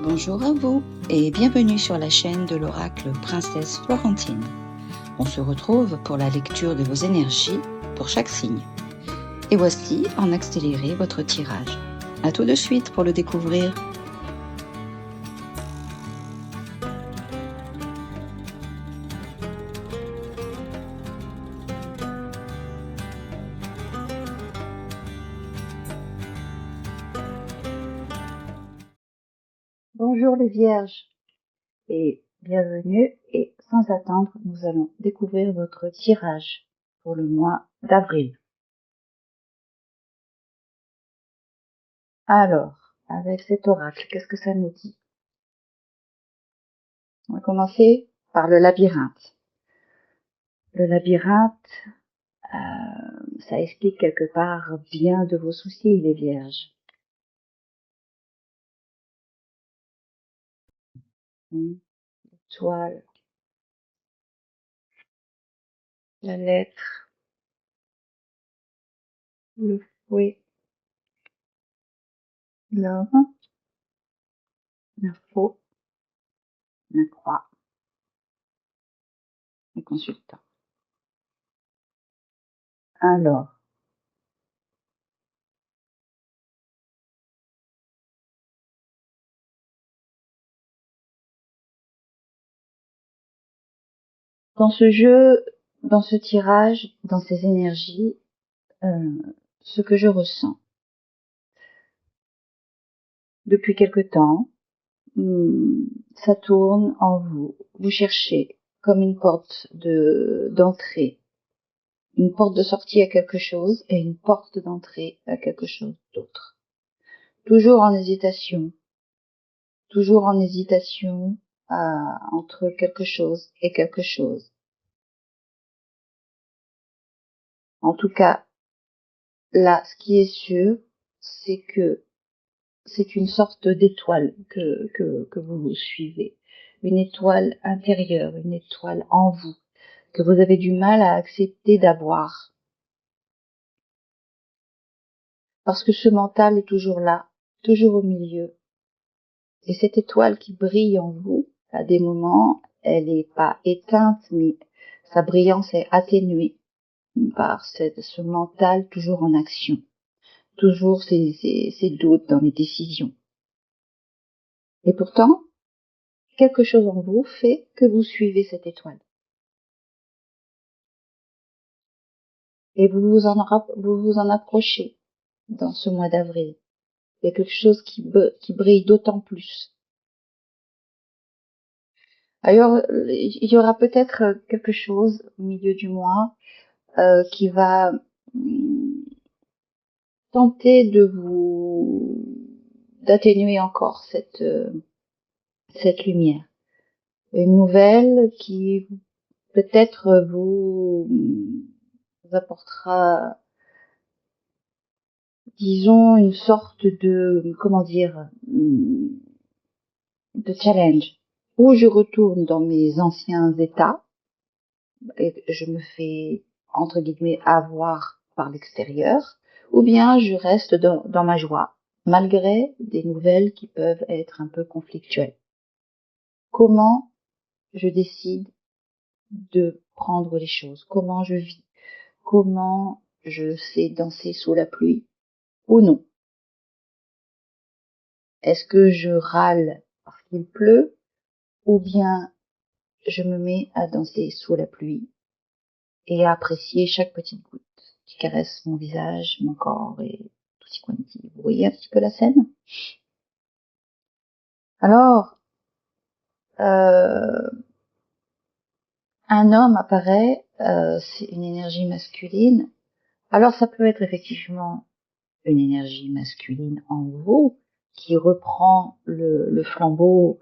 Bonjour à vous et bienvenue sur la chaîne de l'oracle Princesse Florentine. On se retrouve pour la lecture de vos énergies pour chaque signe. Et voici en accéléré votre tirage. À tout de suite pour le découvrir. Bonjour les vierges et bienvenue, et sans attendre, nous allons découvrir votre tirage pour le mois d'avril. Alors, avec cet oracle, qu'est-ce que ça nous dit? On va commencer par le labyrinthe. Le labyrinthe, ça explique quelque part bien de vos soucis, les vierges. L'étoile, la lettre, le fouet, l'homme, l'info, la croix, le consultant. Alors, dans ce jeu, dans ce tirage, dans ces énergies, ce que je ressens depuis quelque temps, ça tourne en vous. Vous cherchez comme une porte d'entrée, une porte de sortie à quelque chose et une porte d'entrée à quelque chose d'autre. Toujours en hésitation entre quelque chose et quelque chose. En tout cas, là, ce qui est sûr, c'est que c'est une sorte d'étoile que vous suivez. Une étoile intérieure, une étoile en vous, que vous avez du mal à accepter d'avoir. Parce que ce mental est toujours là, toujours au milieu. Et cette étoile qui brille en vous, à des moments, elle n'est pas éteinte, mais sa brillance est atténuée par ce mental toujours en action. Toujours ces doutes dans les décisions. Et pourtant, quelque chose en vous fait que vous suivez cette étoile. Et vous vous en approchez dans ce mois d'avril. Il y a quelque chose qui brille d'autant plus. Ailleurs, il y aura peut-être quelque chose au milieu du mois qui va tenter d'atténuer encore cette lumière. Une nouvelle qui peut-être vous apportera, disons, une sorte de, de challenge, où je retourne dans mes anciens états et je me fais, entre guillemets, avoir par l'extérieur, ou bien je reste dans ma joie, malgré des nouvelles qui peuvent être un peu conflictuelles. Comment je décide de prendre les choses, comment je vis, comment je sais danser sous la pluie ou non. Est-ce que je râle parce qu'il pleut, ou bien je me mets à danser sous la pluie et à apprécier chaque petite goutte qui caresse mon visage, mon corps et tout ce qu'on dit. Vous voyez un petit peu la scène? Alors, un homme apparaît, c'est une énergie masculine. Alors ça peut être effectivement une énergie masculine en vous qui reprend le flambeau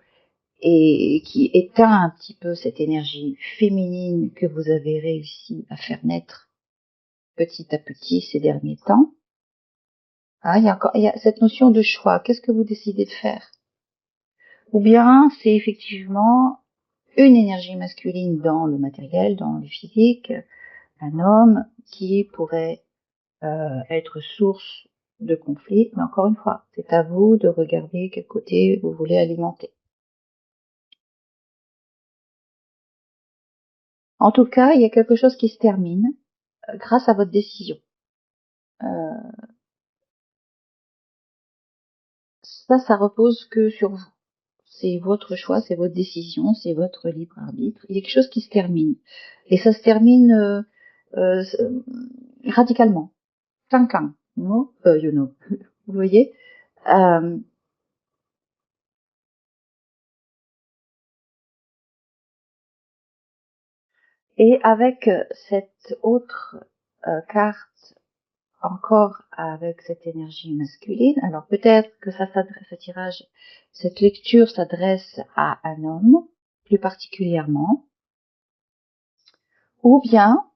et qui éteint un petit peu cette énergie féminine que vous avez réussi à faire naître petit à petit ces derniers temps. Ah, il y a cette notion de choix. Qu'est-ce que vous décidez de faire? Ou bien c'est effectivement une énergie masculine dans le matériel, dans le physique, un homme qui pourrait être source de conflit, mais encore une fois, c'est à vous de regarder quel côté vous voulez alimenter. En tout cas, il y a quelque chose qui se termine grâce à votre décision. Ça repose que sur vous. C'est votre choix, c'est votre décision, c'est votre libre arbitre. Il y a quelque chose qui se termine. Et ça se termine radicalement. Clang clang. You know. Vous voyez Et avec cette autre carte, encore avec cette énergie masculine, alors peut-être que ça s'adresse, ce tirage, cette lecture s'adresse à un homme, plus particulièrement, ou bien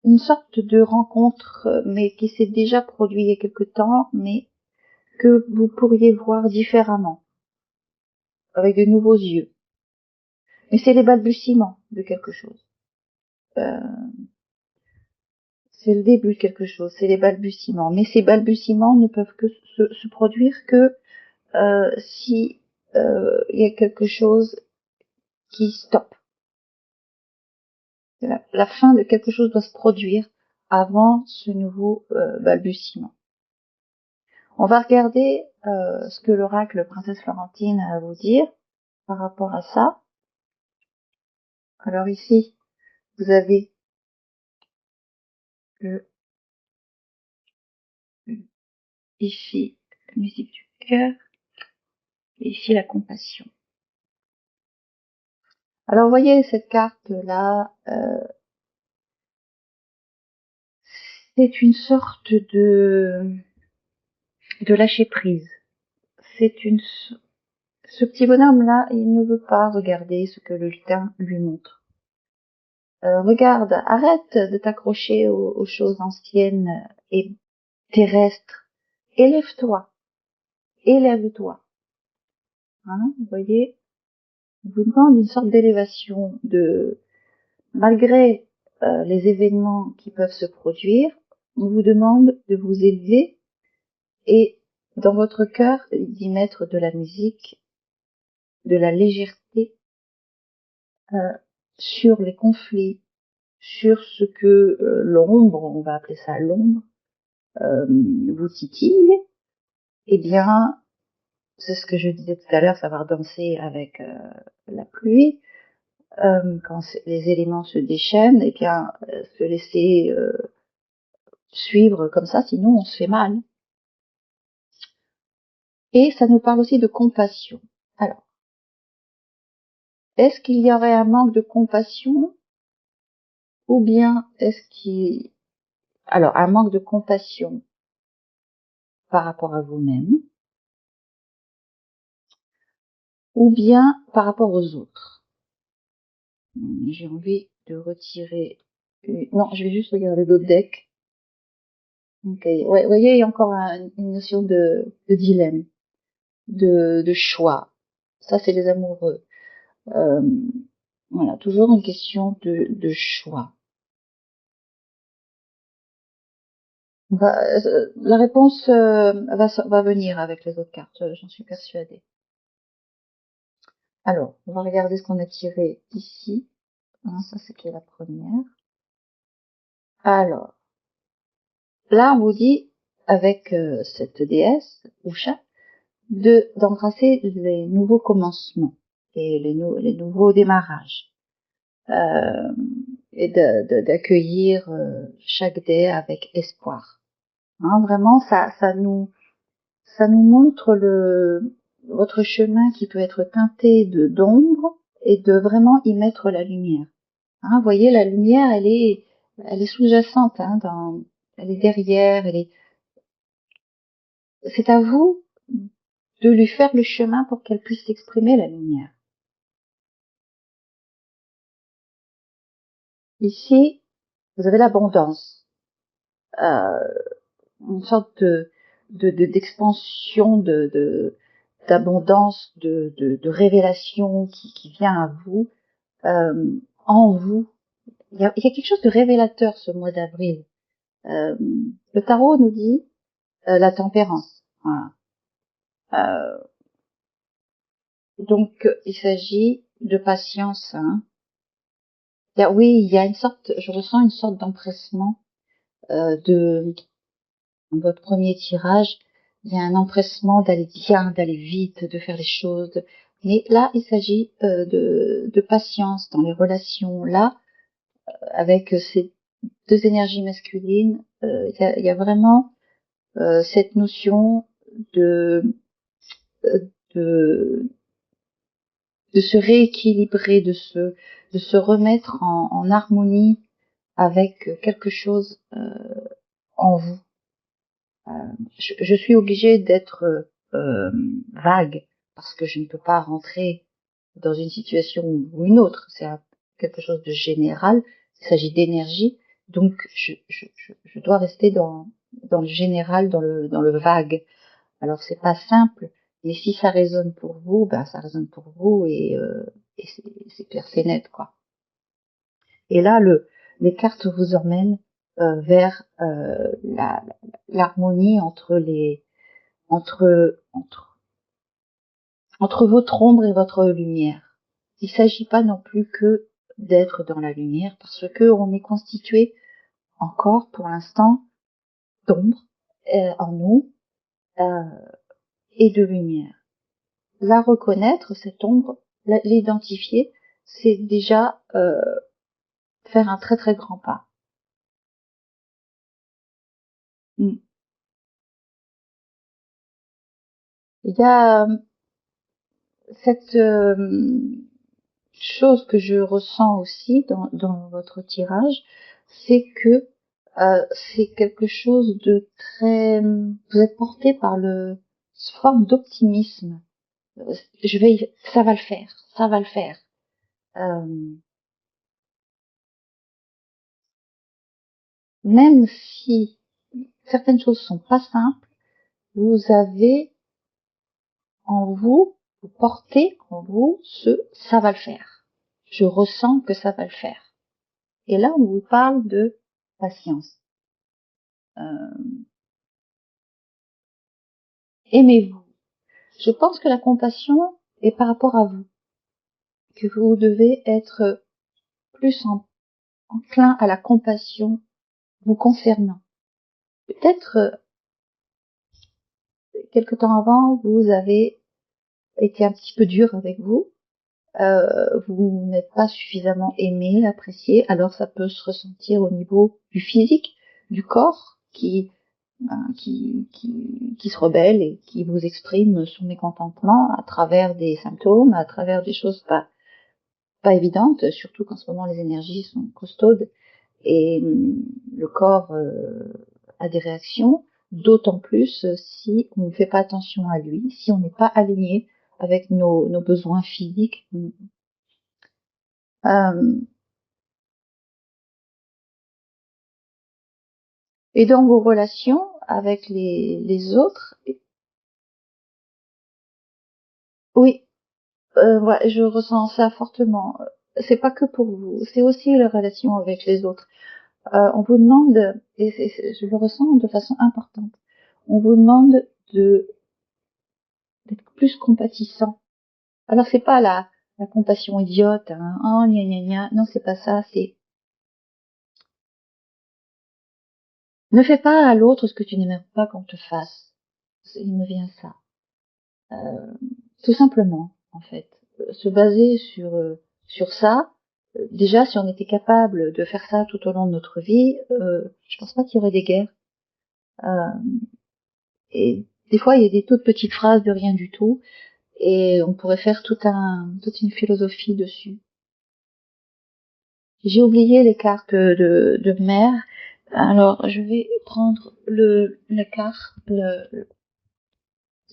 une sorte de rencontre, mais qui s'est déjà produit il y a quelque temps, mais que vous pourriez voir différemment, avec de nouveaux yeux. Mais c'est les balbutiements de quelque chose. C'est le début de quelque chose, c'est les balbutiements. Mais ces balbutiements ne peuvent que se produire que si il y a quelque chose qui stoppe. La fin de quelque chose doit se produire avant ce nouveau balbutiement. On va regarder ce que l'oracle Princesse Florentine a à vous dire par rapport à ça. Alors ici, vous avez ici la musique du cœur, et ici la compassion. Alors vous voyez cette carte là, c'est une sorte de lâcher prise. Ce petit bonhomme là, il ne veut pas regarder ce que le lutin lui montre. Regarde, arrête de t'accrocher aux choses anciennes et terrestres. Élève-toi. Élève-toi. Hein, vous voyez, il vous demande une sorte d'élévation malgré les événements qui peuvent se produire, on vous demande de vous élever et dans votre cœur d'y mettre de la musique, de la légèreté sur les conflits, sur ce que l'ombre, on va appeler ça l'ombre, vous titille. Eh bien, c'est ce que je disais tout à l'heure, savoir danser avec la pluie. Quand les éléments se déchaînent, eh bien, se laisser suivre comme ça, sinon on se fait mal. Et ça nous parle aussi de compassion. Alors, est-ce qu'il y aurait un manque de compassion ou bien alors un manque de compassion par rapport à vous-même ou bien par rapport aux autres? J'ai envie de retirer. Non, je vais juste regarder d'autres decks. Ok, ouais, vous voyez, il y a encore une notion de dilemme, de choix. Ça, c'est les amoureux. Voilà, toujours une question de choix. La réponse va venir avec les autres cartes, j'en suis persuadée. Alors, on va regarder ce qu'on a tiré ici. Hein, ça, c'était la première. Alors, là, on vous dit, avec cette déesse, Usha, d'embrasser les nouveaux commencements et les nouveaux démarrages. Et d'accueillir chaque dé avec espoir. Hein, vraiment, ça nous montre votre chemin qui peut être teinté d'ombre et de vraiment y mettre la lumière. Hein, vous voyez, la lumière, elle est sous-jacente, hein, elle est derrière, c'est à vous de lui faire le chemin pour qu'elle puisse exprimer la lumière. Ici, vous avez l'abondance, une sorte d'expansion, d'abondance, de révélation qui vient à vous, en vous. Il y a quelque chose de révélateur ce mois d'avril. Le tarot nous dit la tempérance. Voilà. Donc, il s'agit de patience. Hein. Oui, il y a une sorte, je ressens une sorte d'empressement de votre premier tirage. Il y a un empressement d'aller bien, d'aller vite, de faire les choses. Mais là, il s'agit de patience dans les relations. Là, avec ces deux énergies masculines, il y a vraiment cette notion de de de se rééquilibrer, de se remettre en harmonie avec quelque chose en vous. Je suis obligée d'être vague parce que je ne peux pas rentrer dans une situation ou une autre. C'est quelque chose de général. Il s'agit d'énergie, donc je dois rester dans le général, dans le vague. Alors c'est pas simple, mais si ça résonne pour vous, ben ça résonne pour vous et c'est clair, c'est net quoi. Et là les cartes vous emmènent vers l'harmonie entre entre votre ombre et votre lumière. Il s'agit pas non plus que d'être dans la lumière parce que on est constitué encore pour l'instant d'ombre en nous euh, et de lumière. La reconnaître, cette ombre, l'identifier, c'est déjà faire un très très grand pas. Il y a cette chose que je ressens aussi dans votre tirage, c'est que c'est quelque chose de très... Vous êtes porté par une forme d'optimisme. Ça va le faire, ça va le faire. Même si certaines choses sont pas simples, vous avez vous portez en vous ça va le faire. Je ressens que ça va le faire. Et là, on vous parle de patience. Aimez-vous. Je pense que la compassion est par rapport à vous, que vous devez être plus enclin à la compassion vous concernant. Peut-être quelque temps avant, vous avez été un petit peu dur avec vous, vous n'êtes pas suffisamment aimé, apprécié, alors ça peut se ressentir au niveau du physique, du corps, qui se rebelle et qui vous exprime son mécontentement à travers des symptômes, à travers des choses pas évidentes, surtout qu'en ce moment les énergies sont costaudes et le corps a des réactions, d'autant plus si on ne fait pas attention à lui, si on n'est pas aligné avec nos besoins physiques. Euh, et dans vos relations avec les autres, oui, ouais, je ressens ça fortement. C'est pas que pour vous, c'est aussi les relations avec les autres. On vous demande, et je le ressens de façon importante, on vous demande d'être plus compatissant. Alors c'est pas la compassion idiote, hein, oh gna gna gna, non c'est pas ça, c'est ne fais pas à l'autre ce que tu n'aimerais pas qu'on te fasse. Il me vient ça. Tout simplement, en fait. Se baser sur ça, déjà si on était capable de faire ça tout au long de notre vie, je pense pas qu'il y aurait des guerres. Euh, et des fois, il y a des toutes petites phrases de rien du tout, et on pourrait faire toute une philosophie dessus. J'ai oublié les cartes de mer. Alors, je vais prendre la carte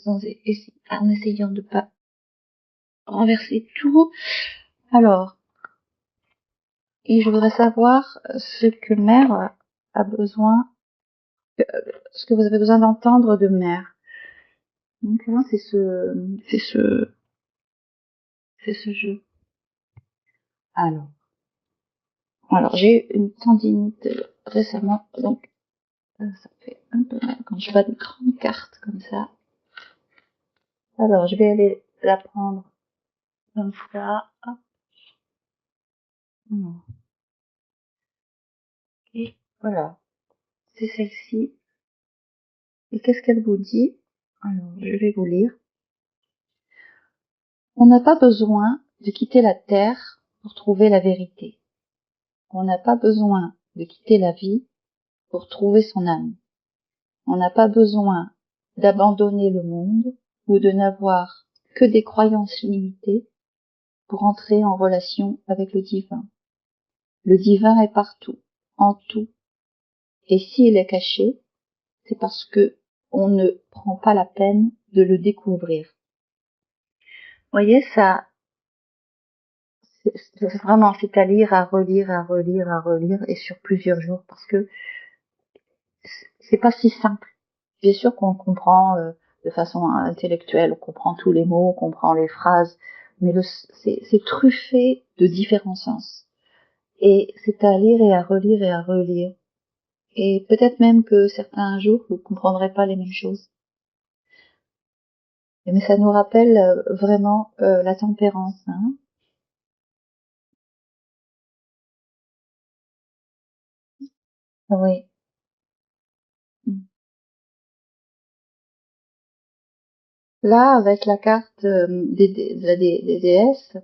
en essayant de pas renverser tout. Alors, et je voudrais savoir ce que mère a besoin, ce que vous avez besoin d'entendre de mère. Donc là, c'est ce jeu. Alors, j'ai eu une tendinite récemment, donc Ça fait un peu mal quand je vois de grandes cartes comme ça. Alors, je vais aller la prendre comme ça. Hop. Et voilà. C'est celle-ci. Et qu'est-ce qu'elle vous dit? Alors, je vais vous lire. On n'a pas besoin de quitter la terre pour trouver la vérité. On n'a pas besoin de quitter la vie pour trouver son âme. On n'a pas besoin d'abandonner le monde ou de n'avoir que des croyances limitées pour entrer en relation avec le divin. Le divin est partout, en tout. Et s'il est caché, c'est parce que on ne prend pas la peine de le découvrir. Vous voyez, ça, c'est vraiment, c'est à lire, à relire, à relire, à relire, et sur plusieurs jours, parce que c'est pas si simple. Bien sûr qu'on comprend de façon intellectuelle, on comprend tous les mots, on comprend les phrases, mais c'est truffé de différents sens. Et c'est à lire et à relire et à relire. Et peut-être même que certains jours, vous comprendrez pas les mêmes choses. Mais ça nous rappelle vraiment la tempérance. Hein. Oui. Là, avec la carte des déesses,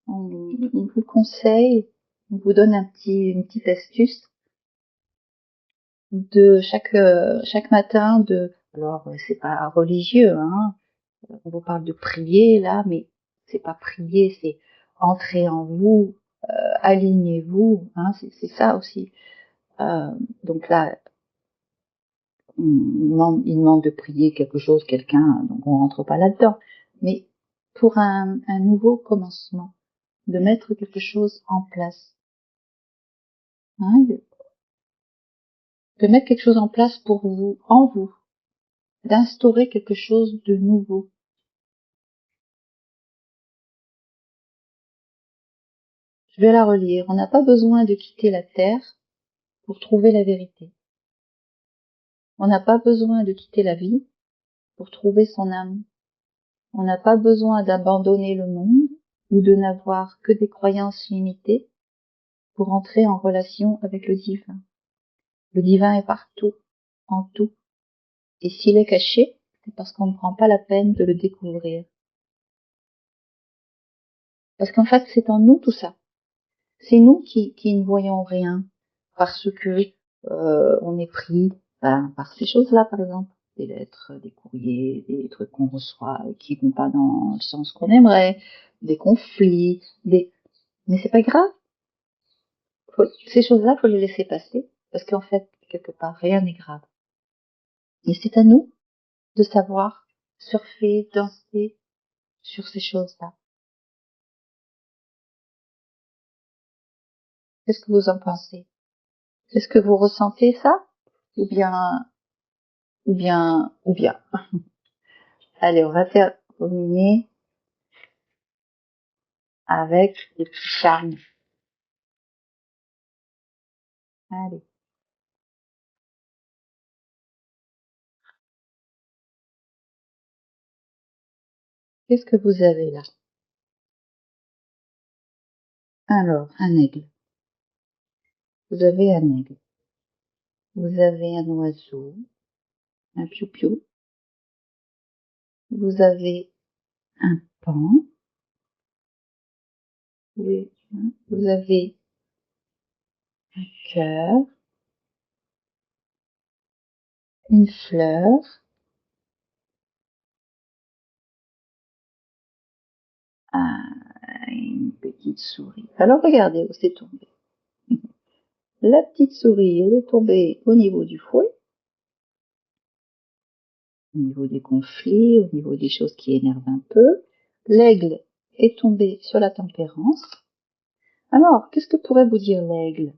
on vous conseille, on vous donne une petite astuce de chaque matin alors c'est pas religieux, hein, on vous parle de prier là, mais c'est pas prier, c'est entrer en vous, alignez-vous, hein, c'est ça aussi. Euh, donc là, il demande de prier quelque chose, quelqu'un, donc on rentre pas là-dedans. Mais pour un nouveau commencement, de mettre quelque chose en place, hein, de mettre quelque chose en place pour vous, en vous, d'instaurer quelque chose de nouveau. Je vais la relire. On n'a pas besoin de quitter la terre pour trouver la vérité. On n'a pas besoin de quitter la vie pour trouver son âme. On n'a pas besoin d'abandonner le monde ou de n'avoir que des croyances limitées pour entrer en relation avec le divin. Le divin est partout, en tout. Et s'il est caché, c'est parce qu'on ne prend pas la peine de le découvrir. Parce qu'en fait, c'est en nous tout ça. C'est nous qui ne voyons rien parce que on est pris par ces choses-là, par exemple, des lettres, des courriers, des trucs qu'on reçoit et qui vont pas dans le sens qu'on aimerait, des conflits, mais c'est pas grave. Ces choses-là, faut les laisser passer parce qu'en fait, quelque part, rien n'est grave. Et c'est à nous de savoir surfer, danser sur ces choses-là. Qu'est-ce que vous en pensez? Est-ce que vous ressentez ça? Ou bien, ou bien. Allez, on va terminer avec les petits charmes. Allez. Qu'est-ce que vous avez là? Alors, un aigle. Vous avez un aigle. Vous avez un oiseau, un piou-piou. Vous avez un paon. Oui. Vous avez un cœur, une fleur, une petite souris. Alors regardez où c'est tombé. La petite souris, elle est tombée au niveau du fouet, au niveau des conflits, au niveau des choses qui énervent un peu. L'aigle est tombé sur la tempérance. Alors, qu'est-ce que pourrait vous dire l'aigle?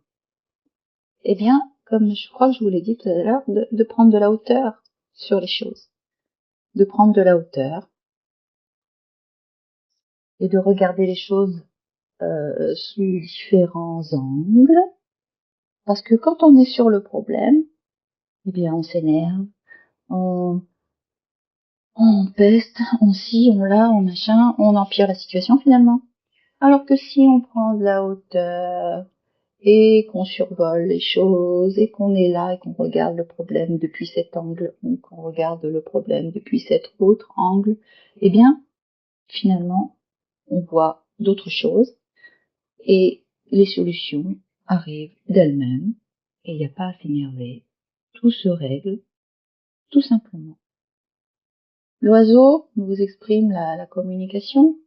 Eh bien, comme je crois que je vous l'ai dit tout à l'heure, de prendre de la hauteur sur les choses. De prendre de la hauteur et de regarder les choses sous différents angles. Parce que quand on est sur le problème, eh bien, on s'énerve, on peste, on ci, on là, on machin, on empire la situation finalement. Alors que si on prend de la hauteur et qu'on survole les choses et qu'on est là et qu'on regarde le problème depuis cet angle ou qu'on regarde le problème depuis cet autre angle, eh bien, finalement, on voit d'autres choses et les solutions arrivent d'elles-mêmes et il n'y a pas à s'énerver. Tout se règle, tout simplement. L'oiseau nous exprime la communication.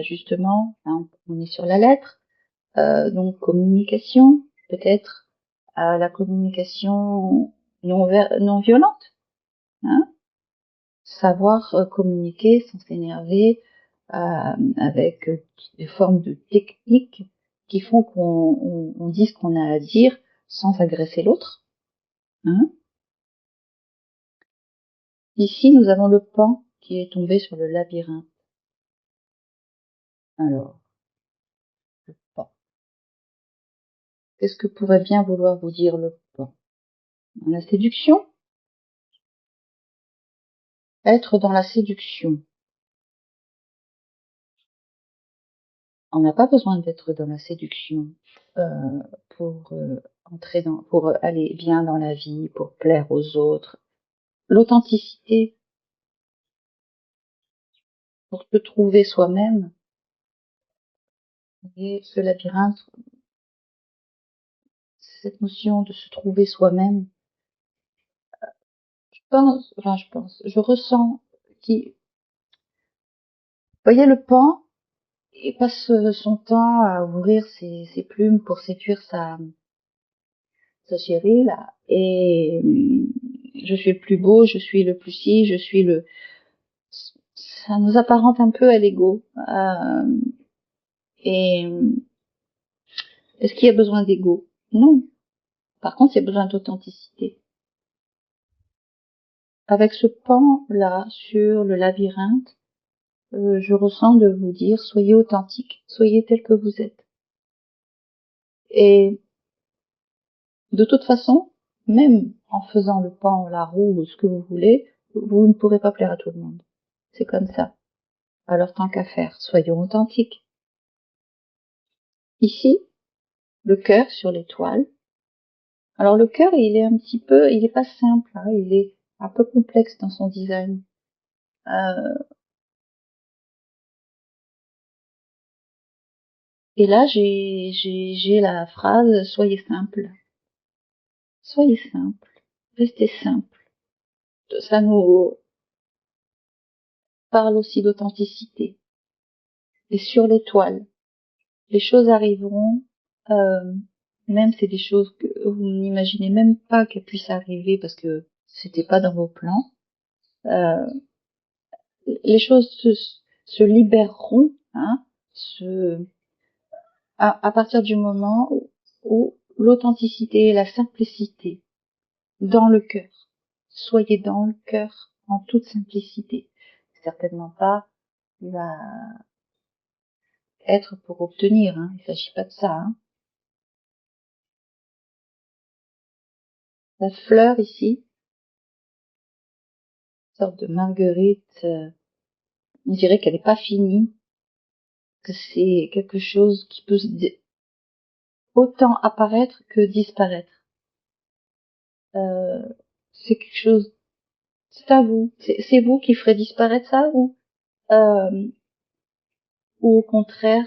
Justement, on est sur la lettre. Donc communication, peut-être la communication non violente. Savoir communiquer sans s'énerver avec des formes de techniques qui font qu'on dise ce qu'on a à dire sans agresser l'autre. Ici, nous avons le pan qui est tombé sur le labyrinthe. Alors, le pan. Qu'est-ce que pourrait bien vouloir vous dire le pan? La séduction? Être dans la séduction. On n'a pas besoin d'être dans la séduction pour pour aller bien dans la vie, pour plaire aux autres. L'authenticité, pour se trouver soi-même, et ce labyrinthe, cette notion de se trouver soi-même, je ressens qui, voyez le pan, il passe son temps à ouvrir ses plumes pour séduire sa chérie, là, et je suis le plus beau, je suis le plus ci, je suis le, ça nous apparente un peu à l'ego, et est-ce qu'il y a besoin d'ego? Non. Par contre, il y a besoin d'authenticité. Avec ce pan-là sur le labyrinthe, je ressens de vous dire, soyez authentique, soyez tel que vous êtes. Et de toute façon, même en faisant le pan, la roue, ou ce que vous voulez, vous ne pourrez pas plaire à tout le monde. C'est comme ça. Alors tant qu'à faire, soyons authentiques. Ici, le cœur sur l'étoile. Alors le cœur, il est pas simple, hein, il est un peu complexe dans son design. Et là, j'ai la phrase soyez simple. Soyez simple. Restez simple. Ça nous parle aussi d'authenticité. Et sur l'étoile, les choses arriveront, même c'est des choses que vous n'imaginez même pas qu'elles puissent arriver parce que c'était pas dans vos plans. Les choses se libéreront, à partir du moment où l'authenticité et la simplicité dans le cœur. Soyez dans le cœur en toute simplicité. Certainement pas la être pour obtenir, hein. Il s'agit pas de ça, hein. La fleur ici, une sorte de marguerite, on dirait qu'elle n'est pas finie, que c'est quelque chose qui peut autant apparaître que disparaître. C'est quelque chose, c'est à vous, c'est vous qui ferez disparaître ça ou au contraire,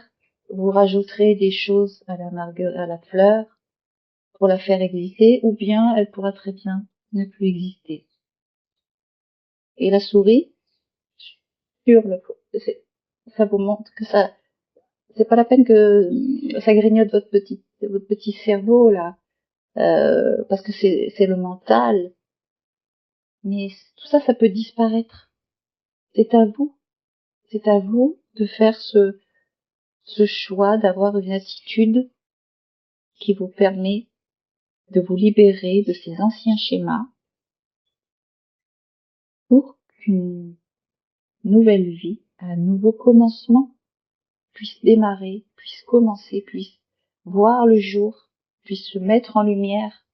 vous rajouterez des choses à à la fleur pour la faire exister, ou bien elle pourra très bien ne plus exister. Et la souris, sur le, ça vous montre que ça, c'est pas la peine que ça grignote votre petit cerveau là, parce que c'est le mental. Mais tout ça, ça peut disparaître. C'est à vous. C'est à vous de faire ce choix d'avoir une attitude qui vous permet de vous libérer de ces anciens schémas pour qu'une nouvelle vie, un nouveau commencement puisse démarrer, puisse commencer, puisse voir le jour, puisse se mettre en lumière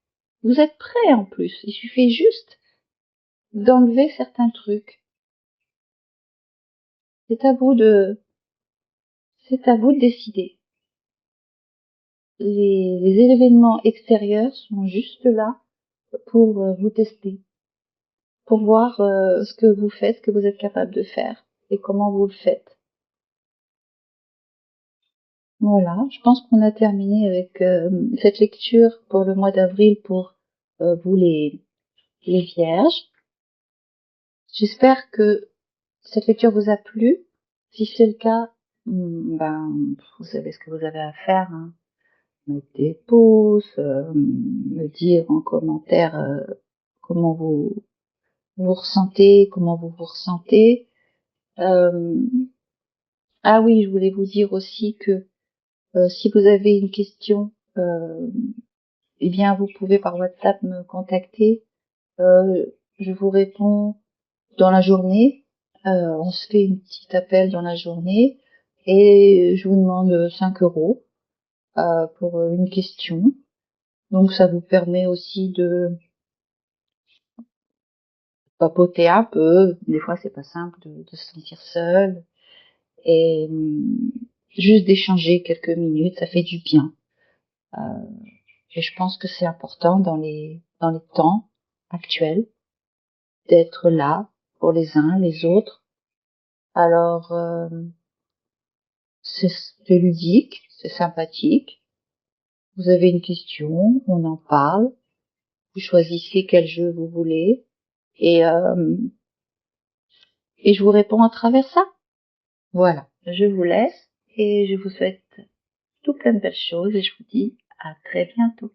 Vous êtes prêt en plus. Il suffit juste d'enlever certains trucs. C'est à vous de décider. Les événements extérieurs sont juste là pour vous tester, pour voir ce que vous faites, ce que vous êtes capable de faire et comment vous le faites. Voilà, je pense qu'on a terminé avec cette lecture pour le mois d'avril pour vous les vierges. J'espère que cette lecture vous a plu. Si c'est le cas, ben vous savez ce que vous avez à faire. Hein. Mettre des pouces, me dire en commentaire comment vous ressentez, comment vous vous ressentez. Ah oui, je voulais vous dire aussi que si vous avez une question, eh bien vous pouvez par WhatsApp me contacter. Je vous réponds dans la journée. On se fait une petite appel dans la journée et je vous demande 5 € pour une question. Donc ça vous permet aussi de papoter un peu. Des fois c'est pas simple de se sentir seul et juste d'échanger quelques minutes, ça fait du bien. Et je pense que c'est important dans les temps actuels d'être là pour les uns les autres. Alors c'est ludique, c'est sympathique. Vous avez une question, on en parle. Vous choisissez quel jeu vous voulez et je vous réponds à travers ça. Voilà, je vous laisse et je vous souhaite tout plein de belles choses et je vous dis à très bientôt.